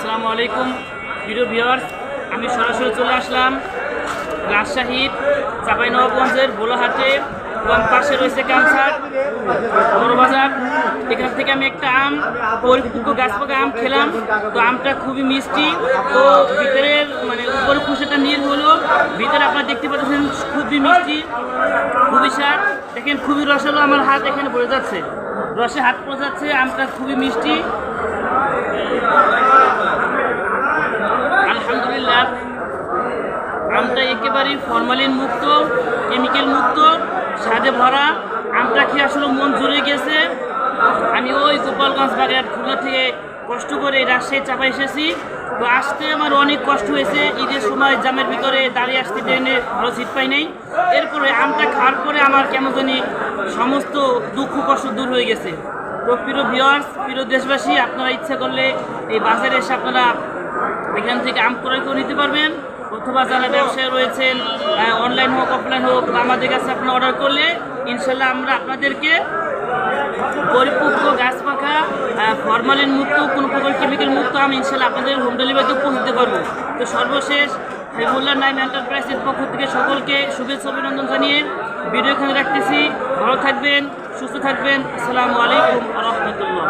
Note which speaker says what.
Speaker 1: আসসালামু আলাইকুম প্রিয় ভিউয়ার্স, আমি সরাসরি চলে আসলাম রাজশাহীর চাঁপাইনবাবগঞ্জের বোলাহাটে এবং পাশে রয়েছে কামসার বড়বাজার। এখান থেকে আমি একটা পরিপক্ক গাছপাকা আম খেলাম। তো আমটা খুবই মিষ্টি, তো ভিতরের উপরে খুশিটা নীল হলো, ভিতরে আপনারা দেখতে পাচ্ছেন খুবই মিষ্টি, খুবই স্বাদ। দেখেন খুবই রস হলো, আমার হাত এখানে পড়ে যাচ্ছে, রসে হাত পড়ে যাচ্ছে। আমটা খুবই মিষ্টি, আলহামদুলিল্লাহ। আমটা একেবারেই ফরমালিন মুক্ত, কেমিক্যাল মুক্ত, স্বাদে ভরা। আমটা খেয়ে আসলে মন জুড়ে গেছে। আমি ওই গোপালগঞ্জ বাগেরহাট খুলনা থেকে কষ্ট করে রাজশাহী চাপা এসেছি। তো আসতে আমার অনেক কষ্ট হয়েছে, ঈদের সময় জামের ভিতরে দাঁড়িয়ে আসতে ট্রেনে ভালো সিট পাই নাই। এরপরে আমটা খাওয়ার পরে আমার কেমন জানি সমস্ত দুঃখ কষ্ট দূর হয়ে গেছে। তো প্রিয় ভিউয়ার্স, প্রিয় দেশবাসী, আপনারা ইচ্ছা করলে এই বাজারে এসে আপনারা এখান থেকে আম ক্রয় করে নিতে পারবেন, অথবা যারা ব্যবসায়ী রয়েছেন অনলাইন হোক অফলাইন হোক আমাদের কাছে আপনারা অর্ডার করলে ইনশাল্লাহ আমরা আপনাদেরকে পরিপক্ক গাছ পাকা ফরমালিন মুক্ত, কোনো প্রকার কেমিক্যাল মুক্ত আম ইনশাল্লাহ আপনাদের হোম ডেলিভারিতে পৌঁছে দিতে পারবো। তো সর্বশেষ হেবুল্লাহ নাইম এন্টারপ্রাইজের পক্ষ থেকে সকলকে শুভেচ্ছা অভিনন্দন জানিয়ে ভিডিও এখানে রাখতেছি। ভালো থাকবেন, সুস্থ থাকবেন। আসসালামু আলাইকুম ওয়া রাহমাতুল্লাহ।